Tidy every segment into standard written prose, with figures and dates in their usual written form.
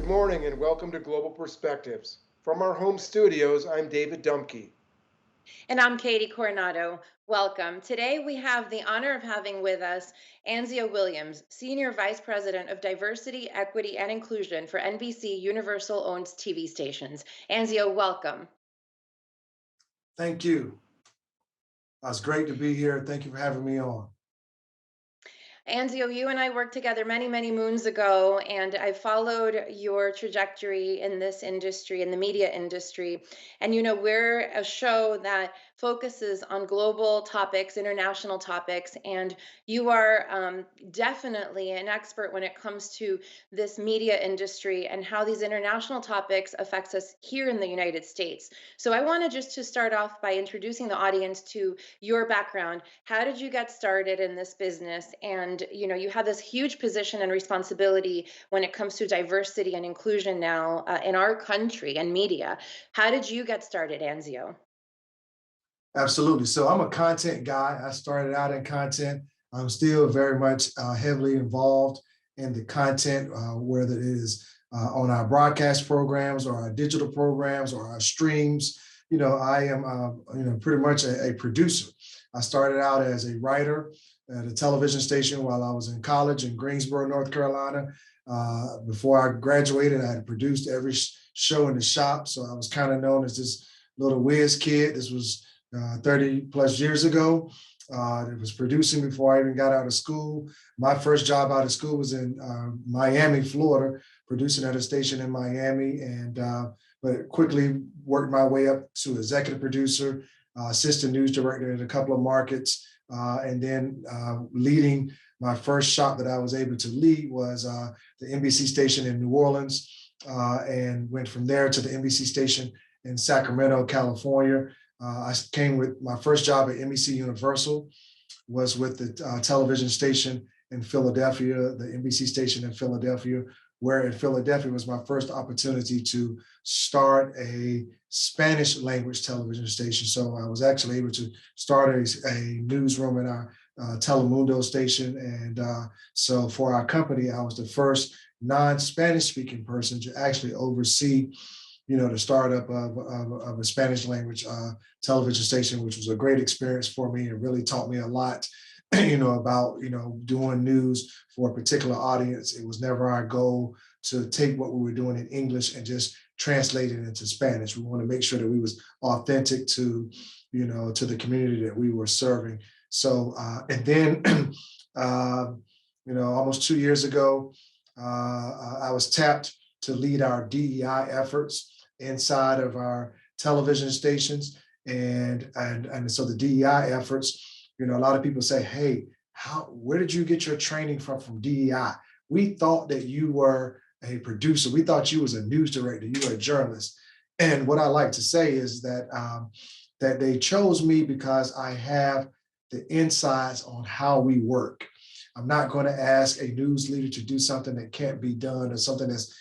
morning and welcome to Global Perspectives. From our home studios, I'm David Dumke. And I'm Katie Coronado. Welcome. Today we have the honor of having with us Anzio Williams, Senior Vice President of Diversity, Equity, and Inclusion for NBC Universal owned TV stations. Anzio, welcome. Thank you. It's great to be here. Thank you for having me on. Anzio, you and I worked together many, many moons ago, and I followed your trajectory in this industry, in the media industry. And we're a show that focuses on global topics, international topics, and you are definitely an expert when it comes to this media industry and how these international topics affects us here in the United States. So I wanted just to start off by introducing the audience to your background. How did you get started in this business? And you have this huge position and responsibility when it comes to diversity and inclusion now in our country and media. How did you get started, Anzio? Absolutely. So I'm a content guy. I started out in content. I'm still very much heavily involved in the content, whether it is on our broadcast programs or our digital programs or our streams. I am, pretty much a producer. I started out as a writer at a television station while I was in college in Greensboro, North Carolina. Before I graduated, I had produced every show in the shop. So I was kind of known as this little whiz kid. This was 30 plus years ago. It was producing before I even got out of school. My first job out of school was in Miami, Florida, producing at a station in Miami, but quickly worked my way up to executive producer, assistant news director in a couple of markets, and then leading my first shop that I was able to lead was the NBC station in New Orleans, and went from there to the NBC station in Sacramento, California. I came with my first job at NBC Universal, was with the television station in Philadelphia, the NBC station in Philadelphia, where in Philadelphia was my first opportunity to start a Spanish language television station. So I was actually able to start a newsroom in our Telemundo station. And so for our company, I was the first non-Spanish speaking person to actually oversee the startup of a Spanish language television station, which was a great experience for me. It really taught me a lot, about, doing news for a particular audience. It was never our goal to take what we were doing in English and just translate it into Spanish. We want to make sure that we was authentic to, to the community that we were serving. So, and then, almost 2 years ago, I was tapped to lead our DEI efforts inside of our television stations. And so the DEI efforts, a lot of people say, hey, where did you get your training from DEI? We thought that you were a producer. We thought you was a news director. You were a journalist. And what I like to say is that that they chose me because I have the insights on how we work. I'm not going to ask a news leader to do something that can't be done or something that's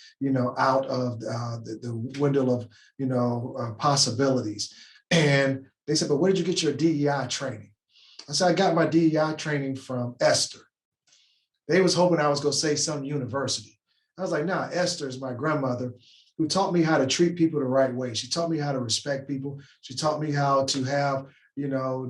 out of the window of possibilities. And they said, but where did you get your DEI training? I said, I got my DEI training from Esther. They was hoping I was going to say some university. I was like, nah, Esther is my grandmother who taught me how to treat people the right way. She taught me how to respect people. She taught me how to have,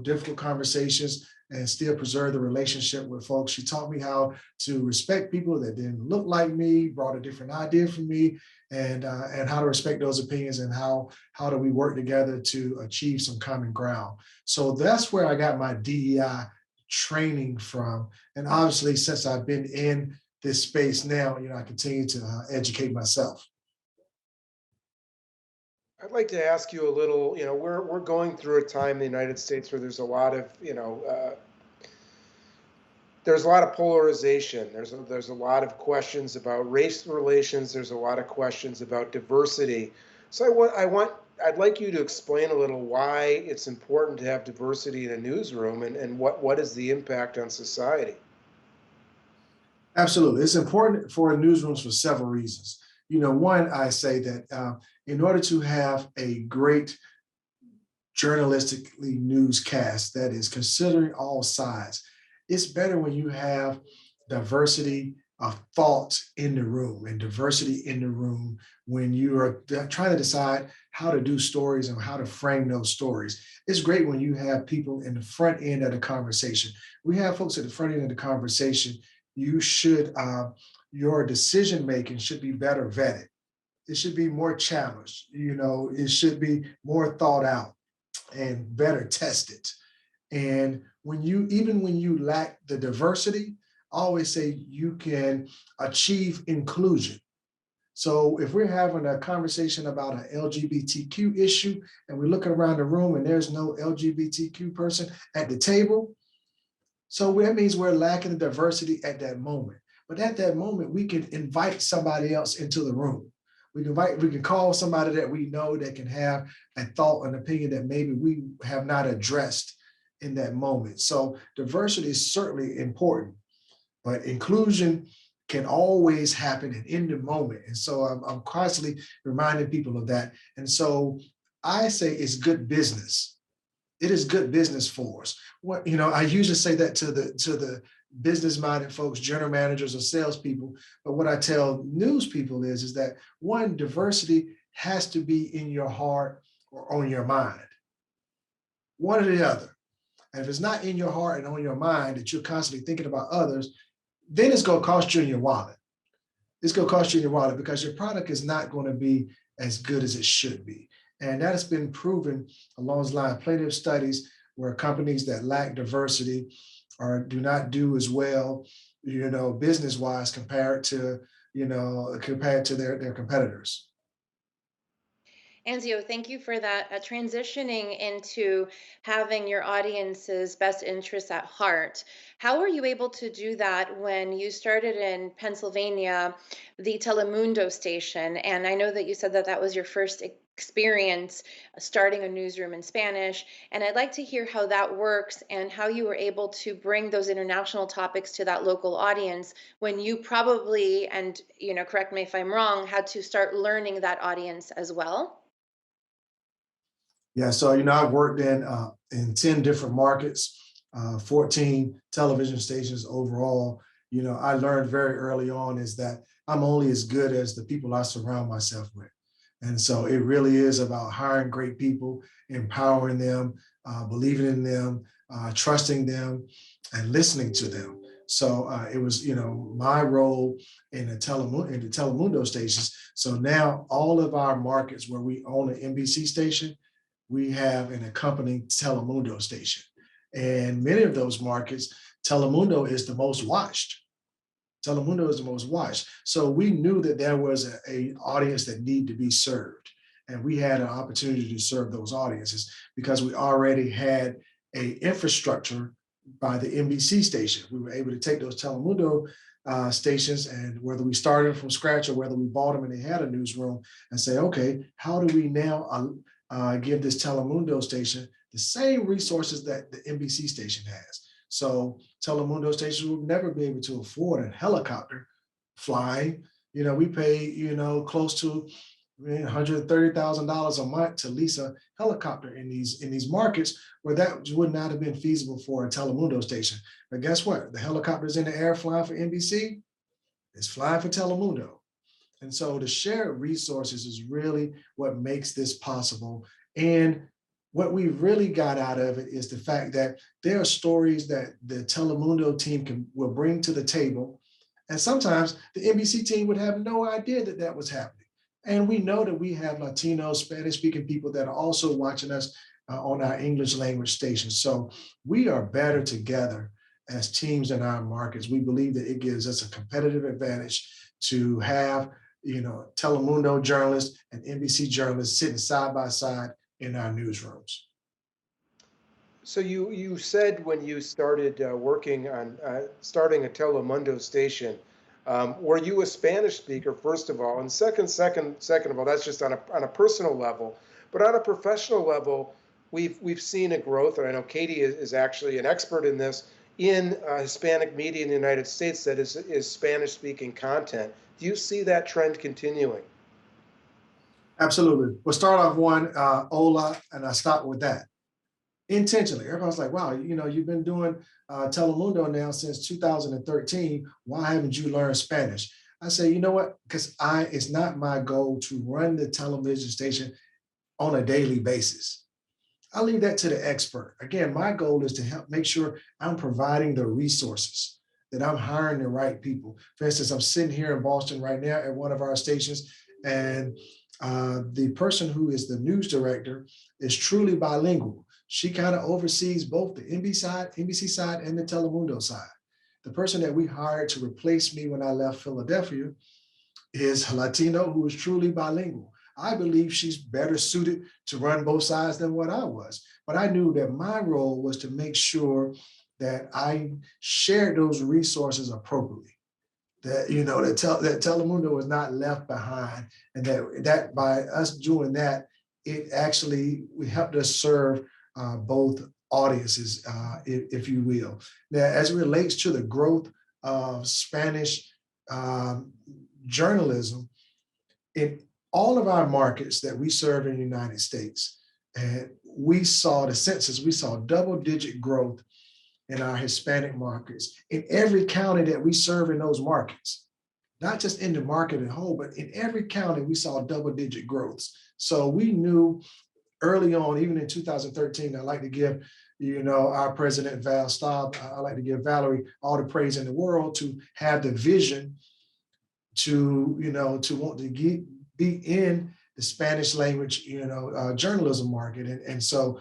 difficult conversations and still preserve the relationship with folks. She taught me how to respect people that didn't look like me, brought a different idea from me, and how to respect those opinions and how do we work together to achieve some common ground. So that's where I got my DEI training from. And obviously, since I've been in this space now, I continue to educate myself. I'd like to ask you a little, we're going through a time in the United States where there's a lot of, there's a lot of polarization. There's a lot of questions about race relations. There's a lot of questions about diversity. So I'd like you to explain a little why it's important to have diversity in a newsroom and what is the impact on society. Absolutely. It's important for newsrooms for several reasons. One, I say that in order to have a great journalistically newscast that is considering all sides, it's better when you have diversity thought in the room and diversity in the room when you are trying to decide how to do stories and how to frame those stories. It's great when you have people in the front end of the conversation. We have folks at the front end of the conversation. You should, your decision making should be better vetted. It should be more challenged. It should be more thought out and better tested. And even when you lack the diversity, I always say you can achieve inclusion. So if we're having a conversation about an LGBTQ issue and we're looking around the room and there's no LGBTQ person at the table, so that means we're lacking the diversity at that moment. But at that moment, we can invite somebody else into the room. We can call somebody that we know that can have a thought, an opinion that maybe we have not addressed in that moment. So diversity is certainly important, but inclusion can always happen and in the moment. And so I'm constantly reminding people of that. And so I say it's good business. It is good business for us. I usually say that to the business-minded folks, general managers or salespeople. But what I tell news people is that one, diversity has to be in your heart or on your mind, one or the other. And if it's not in your heart and on your mind that you're constantly thinking about others, then it's going to cost you in your wallet. It's going to cost you in your wallet because your product is not going to be as good as it should be. And that has been proven along those lines. Plenty of studies where companies that lack diversity or do not do as well, business-wise compared to their competitors. Anzio, thank you for that. Transitioning into having your audience's best interests at heart. How were you able to do that when you started in Pennsylvania, the Telemundo station? And I know that you said that that was your first experience starting a newsroom in Spanish. And I'd like to hear how that works and how you were able to bring those international topics to that local audience when you probably, and correct me if I'm wrong, had to start learning that audience as well. Yeah, so I've worked in 10 different markets, 14 television stations overall. I learned very early on is that I'm only as good as the people I surround myself with. And so it really is about hiring great people, empowering them, believing in them, trusting them, and listening to them. So it was, my role in the Telemundo stations. So now all of our markets where we own an NBC station, we have an accompanying Telemundo station. And many of those markets, Telemundo is the most watched. Telemundo is the most watched. So we knew that there was an audience that needed to be served. And we had an opportunity to serve those audiences because we already had an infrastructure by the NBC station. We were able to take those Telemundo stations, and whether we started from scratch or whether we bought them and they had a newsroom, and say, okay, how do we now give this Telemundo station the same resources that the NBC station has? So Telemundo stations will never be able to afford a helicopter flying. We pay, close to $130,000 a month to lease a helicopter in these markets where that would not have been feasible for a Telemundo station. But guess what? The helicopter's in the air flying for NBC. It's flying for Telemundo. And so the shared resources is really what makes this possible. And what we really got out of it is the fact that there are stories that the Telemundo team will bring to the table. And sometimes the NBC team would have no idea that that was happening. And we know that we have Latino, Spanish-speaking people that are also watching us on our English language stations. So we are better together as teams in our markets. We believe that it gives us a competitive advantage to have Telemundo journalists and NBC journalists sitting side by side in our newsrooms. So you said when you started working on starting a Telemundo station, were you a Spanish speaker first of all, and second of all, that's just on a personal level, but on a professional level, we've seen a growth, and I know Katie is actually an expert in this in Hispanic media in the United States that is Spanish speaking content. Do you see that trend continuing? Absolutely. We'll start off one, Hola, and I start with that. intentionally. Everybody's like, wow, you've been doing Telemundo now since 2013. Why haven't you learned Spanish? I say, you know what? Because it's not my goal to run the television station on a daily basis. I leave that to the expert. Again, my goal is to help make sure I'm providing the resources, that I'm hiring the right people. For instance, I'm sitting here in Boston right now at one of our stations, and the person who is the news director is truly bilingual. She kind of oversees both the NBC side and the Telemundo side. The person that we hired to replace me when I left Philadelphia is Latino who is truly bilingual. I believe she's better suited to run both sides than what I was. But I knew that my role was to make sure that I shared those resources appropriately. That Telemundo was not left behind, and that by us doing that, it actually we helped us serve both audiences, if you will. Now, as it relates to the growth of Spanish um, journalism in all of our markets that we serve in the United States, and we saw the census, we saw double-digit growth in our Hispanic markets in every county that we serve in those markets. Not just in the market at whole, but in every county we saw double-digit growths. So we knew early on, even in 2013, I like to give our president Val Staub, I like to give Valerie all the praise in the world to have the vision to want to be in the Spanish language journalism market, and so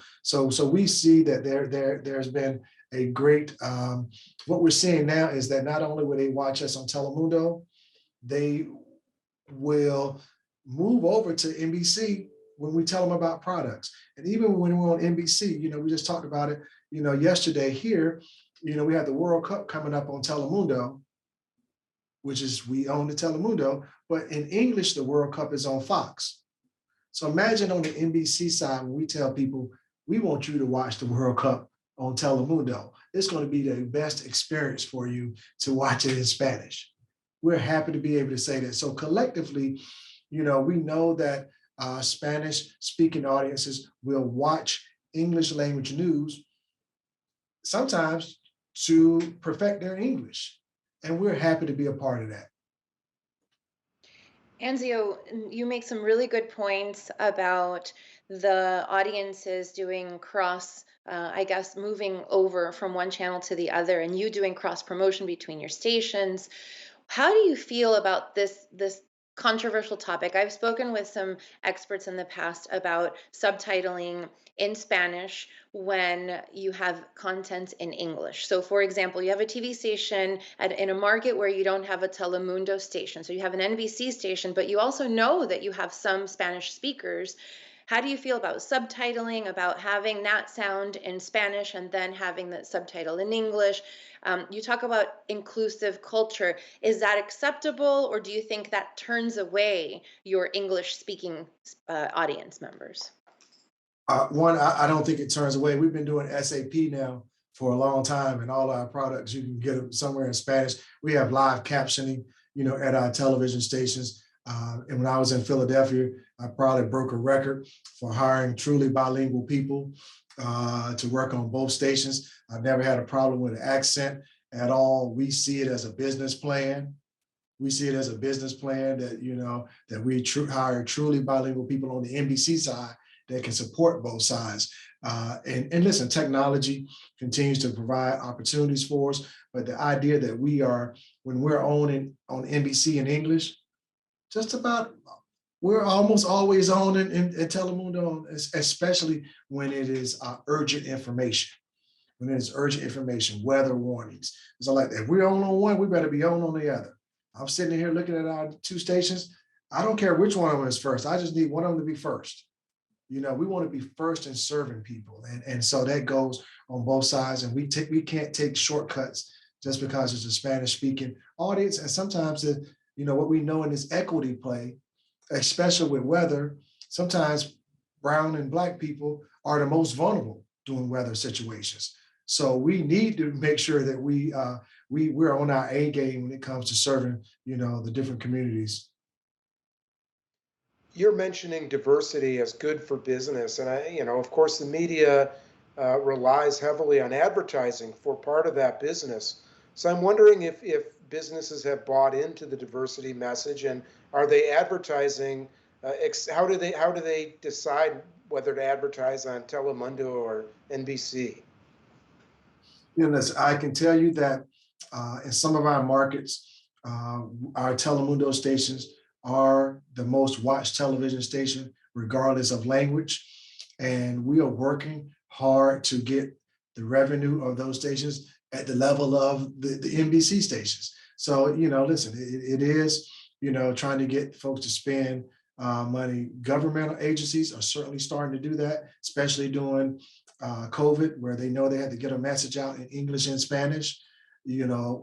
we see that there's been a great what we're seeing now is that not only will they watch us on Telemundo, they will move over to NBC when we tell them about products. And even when we're on NBC, we just talked about it, yesterday here, we have the World Cup coming up on Telemundo, which is we own the Telemundo, but in English, the World Cup is on Fox. So imagine on the NBC side, when we tell people, we want you to watch the World Cup on Telemundo, it's going to be the best experience for you to watch it in Spanish. We're happy to be able to say that. So collectively, we know that Spanish speaking audiences will watch English language news sometimes to perfect their English. And we're happy to be a part of that. Anzio, you make some really good points about the audiences doing cross, I guess, moving over from one channel to the other, and you doing cross promotion between your stations. How do you feel about this controversial topic? I've spoken with some experts in the past about subtitling in Spanish when you have content in English. So for example, you have a TV station in a market where you don't have a Telemundo station. So you have an NBC station, but you also know that you have some Spanish speakers. How do you feel about subtitling, about having that sound in Spanish and then having the subtitle in English? You talk about inclusive culture. Is that acceptable, or do you think that turns away your English speaking audience members? One, I don't think it turns away. We've been doing SAP now for a long time, and all our products, you can get them somewhere in Spanish. We have live captioning, at our television stations. And when I was in Philadelphia, I probably broke a record for hiring truly bilingual people to work on both stations. I've never had a problem with an accent at all. We see it as a business plan. We see it as a business plan that we hire truly bilingual people on the NBC side that can support both sides. And listen, technology continues to provide opportunities for us, but the idea that when we're on NBC in English, we're almost always on in Telemundo, especially when it is urgent information. When it is urgent information, weather warnings. So like, if we're on one, we better be on the other. I'm sitting here looking at our two stations. I don't care which one of them is first. I just need one of them to be first. We want to be first in serving people. And so that goes on both sides. And we can't take shortcuts just because it's a Spanish speaking audience. And sometimes what we know in this equity play, especially with weather, sometimes brown and black people are the most vulnerable during weather situations. So we need to make sure that we're on our A game when it comes to serving, the different communities. You're mentioning diversity as good for business, and of course, the media relies heavily on advertising for part of that business. So I'm wondering if businesses have bought into the diversity message, and are they advertising? How do they decide whether to advertise on Telemundo or NBC? Listen, I can tell you that in some of our markets, our Telemundo stations are the most watched television station, regardless of language. And we are working hard to get the revenue of those stations at the level of the NBC stations. So, listen, it is, trying to get folks to spend money. Governmental agencies are certainly starting to do that, especially during COVID, where they know they had to get a message out in English and Spanish.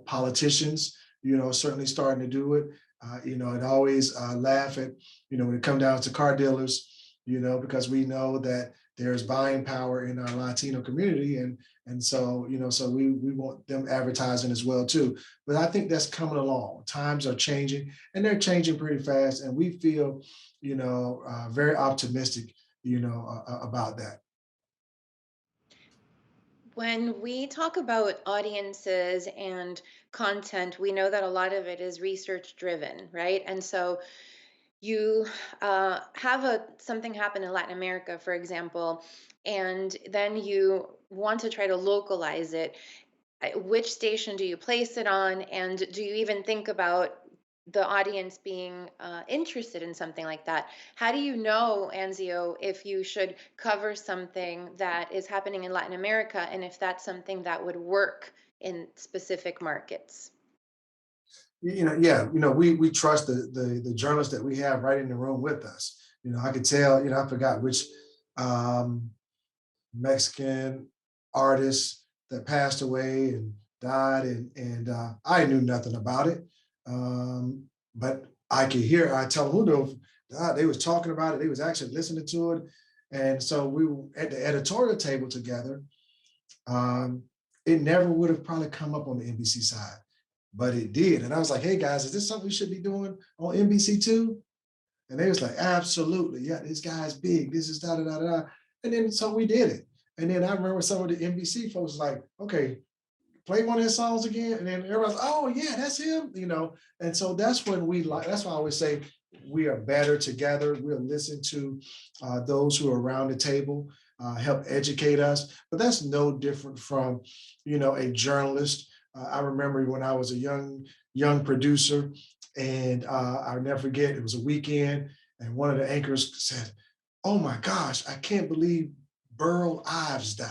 Politicians, certainly starting to do it. And always laugh at, when it comes down to car dealers, because we know that there's buying power in our Latino community, and so so we want them advertising as well too. But I think that's coming along. Times are changing, and they're changing pretty fast, and we feel very optimistic about that. When we talk about audiences and content, we know that a lot of it is research driven, right? And so you have something happen in Latin America, for example, and then you want to try to localize it. Which station do you place it on? And do you even think about the audience being interested in something like that? How do you know, Anzio, if you should cover something that is happening in Latin America and if that's something that would work in specific markets? Yeah, we trust the journalists that we have right in the room with us. I could tell, I forgot which um, Mexican artist that passed away and died, and I knew nothing about it. But I could hear, I tell Hudo, they was talking about it, they was actually listening to it. And so we were at the editorial table together. Um, it never would have probably come up on the NBC side, but it did. And I was like, hey guys, is this something we should be doing on NBC too? And they was like, absolutely. Yeah, this guy's big. This is da da da da. And then so we did it. And then I remember some of the NBC folks was like, okay, play one of his songs again. And then everybody's, oh yeah, that's him. And so that's when that's why I always say we are better together. We'll listen to those who are around the table, help educate us. But that's no different from, a journalist. I remember when I was a young producer, and I'll never forget, it was a weekend, and one of the anchors said, oh my gosh, I can't believe Burl Ives died.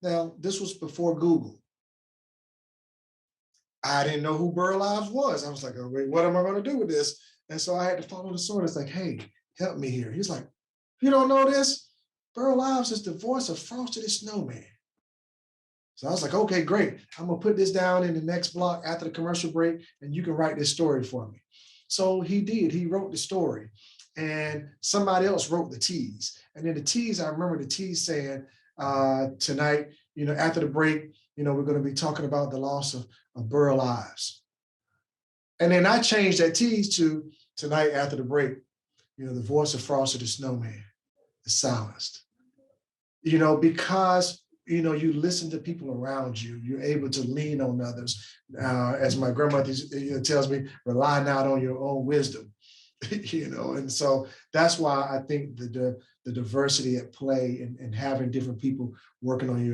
Now, this was before Google. I didn't know who Burl Ives was. I was like, oh, wait, what am I going to do with this? And so I had to follow the sword. It's like, hey, help me here. He's like, you don't know this? Burl Ives is the voice of Frosty the Snowman. So I was like, okay, great. I'm going to put this down in the next block after the commercial break, and you can write this story for me. So he did. He wrote the story, and somebody else wrote the tease. And then the tease, I remember the tease saying, tonight, after the break, we're going to be talking about the loss of Burl Ives. And then I changed that tease to tonight after the break, the voice of Frosty the Snowman is silenced. Because you listen to people around you, you're able to lean on others. As my grandmother tells me, rely not on your own wisdom. And so that's why I think the diversity at play and having different people working on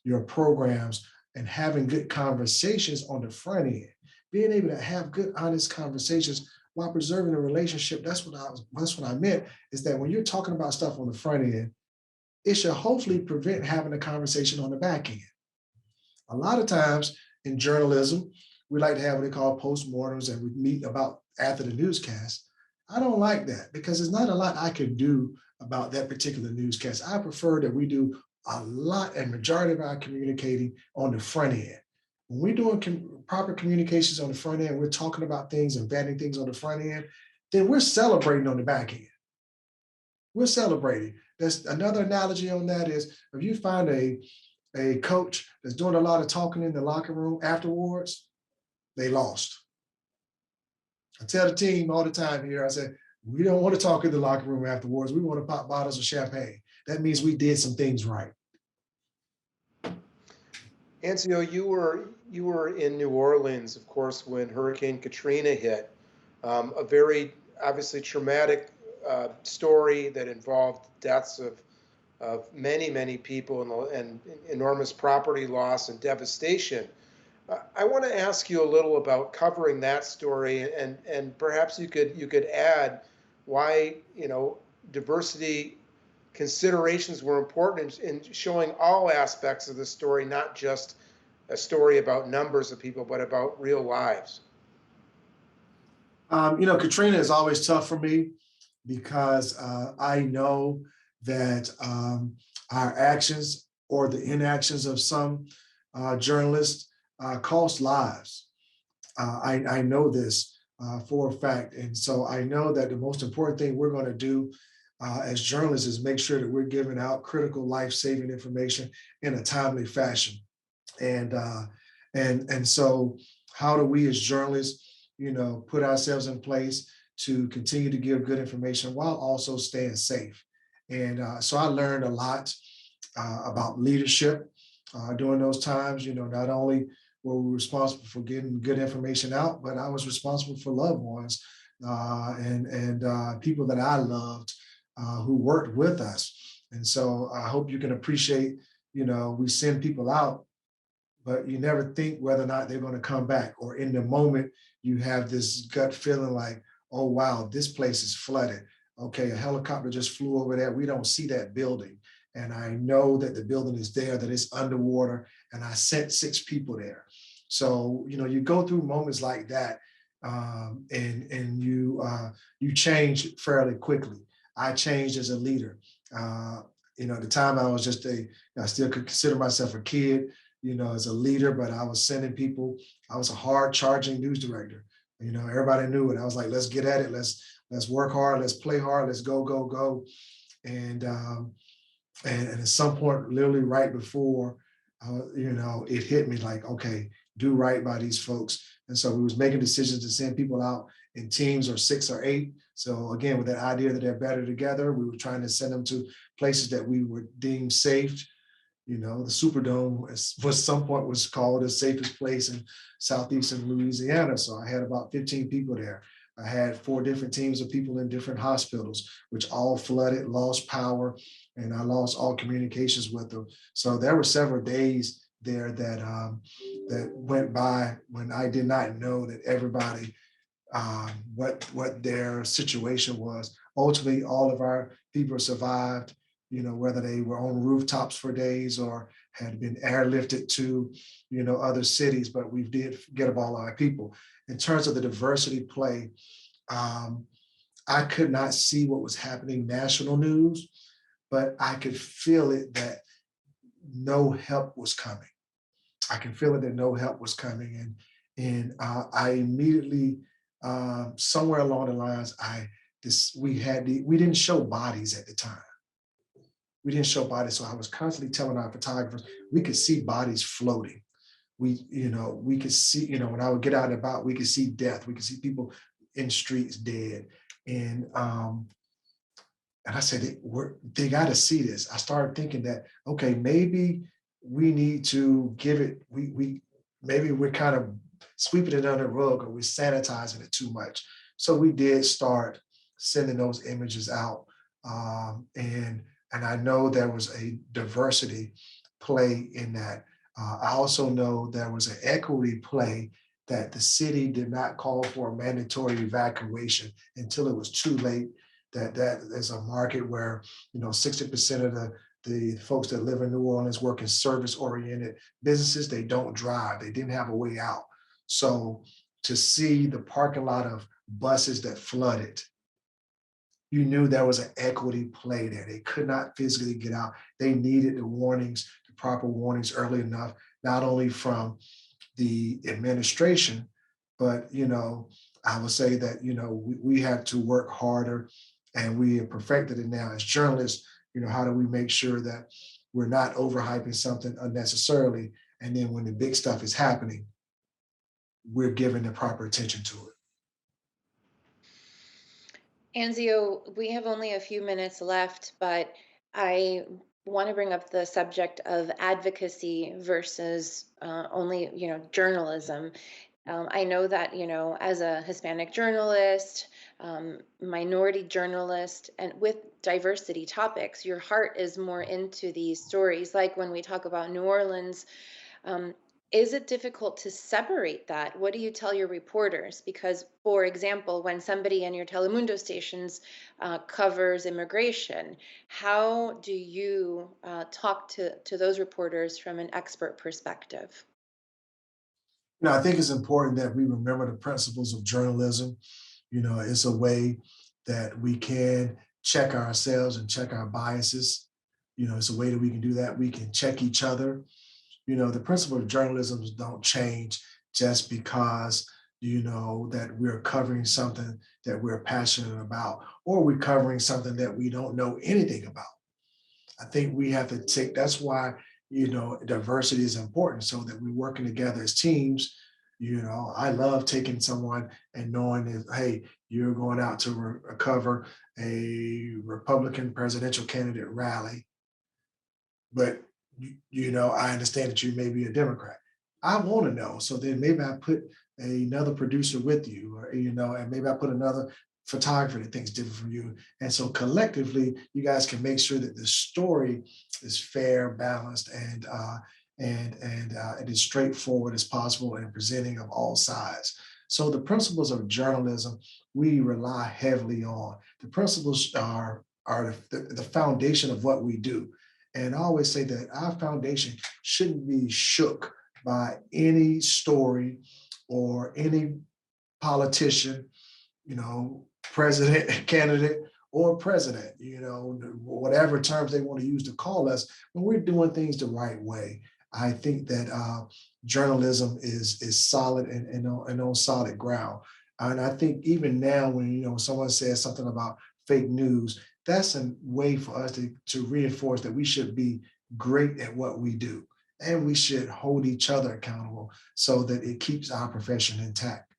your programs and having good conversations on the front end, being able to have good, honest conversations while preserving a relationship. That's what I meant, is that when you're talking about stuff on the front end, it should hopefully prevent having a conversation on the back end. A lot of times in journalism, we like to have what they call postmortems, and we meet about after the newscast. I don't like that because there's not a lot I can do about that particular newscast. I prefer that we do a lot and majority of our communicating on the front end. When we're doing proper communications on the front end, we're talking about things and vetting things on the front end, then we're celebrating on the back end. We're celebrating. There's another analogy on that is if you find a coach that's doing a lot of talking in the locker room afterwards, they lost. I tell the team all the time here, I said, we don't want to talk in the locker room afterwards. We want to pop bottles of champagne that means we did some things right. Anzio, you were in New Orleans, of course, when Hurricane Katrina hit. A very obviously traumatic story that involved deaths of many people and enormous property loss and devastation. I want to ask you a little about covering that story, and perhaps you could add why diversity considerations were important in showing all aspects of the story, not just a story about numbers of people, but about real lives. Katrina is always tough for me because I know that our actions or the inactions of some journalists cost lives. I know this for a fact. And so I know that the most important thing we're going to do as journalists is make sure that we're giving out critical life-saving information in a timely fashion. And so how do we as journalists, put ourselves in place to continue to give good information while also staying safe? And so I learned a lot about leadership during those times. Not only were we responsible for getting good information out, but I was responsible for loved ones and people that I loved who worked with us. And so I hope you can appreciate, we send people out, but you never think whether or not they're going to come back. Or in the moment, you have this gut feeling like, oh, wow, this place is flooded. Okay, a helicopter just flew over there. We don't see that building. And I know that the building is there, that it's underwater, and I sent 6 people there. So, you go through moments like that, and you change fairly quickly. I changed as a leader. At the time I was I still could consider myself a kid, as a leader, but I was sending people. I was a hard charging news director. Everybody knew it. I was like, let's get at it. Let's work hard. Let's play hard. Let's go, go, go. And at some point, literally right before, it hit me like, okay, do right by these folks. And so we was making decisions to send people out in teams or 6 or 8. So again, with that idea that they're better together, we were trying to send them to places that we were deemed safe. The Superdome was some point was called the safest place in southeastern Louisiana. So I had about 15 people there. I had 4 different teams of people in different hospitals, which all flooded, lost power, and I lost all communications with them. So there were several days there that went by when I did not know that everybody what their situation was. Ultimately, all of our people survived, whether they were on rooftops for days or had been airlifted to, other cities, but we did get up all our people. In terms of the diversity play, I could not see what was happening national news, but I could feel it that no help was coming. I can feel it that no help was coming. And I immediately, somewhere along the lines, we didn't show bodies at the time. We didn't show bodies. So I was constantly telling our photographers, we could see bodies floating. We could see, when I would get out and about, we could see death. We could see people in streets dead. And I said, they got to see this. I started thinking that, okay, maybe we need to give it, maybe we're kind of sweeping it under the rug or we're sanitizing it too much. So we did start sending those images out. And I know there was a diversity play in that. I also know there was an equity play that the city did not call for a mandatory evacuation until it was too late. That is a market where 60% of the folks that live in New Orleans work in service-oriented businesses. They don't drive. They didn't have a way out. So to see the parking lot of buses that flooded, you knew there was an equity play there. They could not physically get out. They needed the warnings, the proper warnings early enough, not only from the administration, but I would say that we have to work harder, and we have perfected it now as journalists. How do we make sure that we're not overhyping something unnecessarily, and then when the big stuff is happening, we're giving the proper attention to it. Anzio, we have only a few minutes left, but I want to bring up the subject of advocacy versus only, journalism. I know that, as a Hispanic journalist, minority journalist, and with diversity topics, your heart is more into these stories. Like when we talk about New Orleans, um, is it difficult to separate that? What do you tell your reporters? Because, for example, when somebody in your Telemundo stations covers immigration, how do you talk to those reporters from an expert perspective? I think it's important that we remember the principles of journalism. It's a way that we can check ourselves and check our biases. It's a way that we can do that. We can check each other. The principle of journalism don't change just because, that we're covering something that we're passionate about, or we're covering something that we don't know anything about. I think we have to take, that's why, diversity is important so that we're working together as teams. I love taking someone and knowing that, hey, you're going out to cover a Republican presidential candidate rally, but I understand that you may be a Democrat. I want to know. So then maybe I put another producer with you, or, and maybe I put another photographer that thinks different from you. And so collectively, you guys can make sure that the story is fair, balanced, and as straightforward as possible and presenting of all sides. So the principles of journalism we rely heavily on. The principles are the foundation of what we do. And I always say that our foundation shouldn't be shook by any story or any politician, president, candidate, or president, whatever terms they want to use to call us, when we're doing things the right way. I think that journalism is solid and on solid ground. And I think even now, when someone says something about fake news, that's a way for us to reinforce that we should be great at what we do, and we should hold each other accountable so that it keeps our profession intact.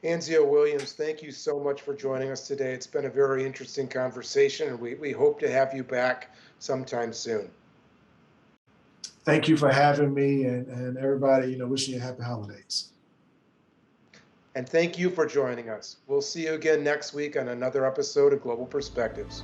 Anzio Williams, thank you so much for joining us today. It's been a very interesting conversation, and we hope to have you back sometime soon. Thank you for having me, and everybody, wishing you happy holidays. And thank you for joining us. We'll see you again next week on another episode of Global Perspectives.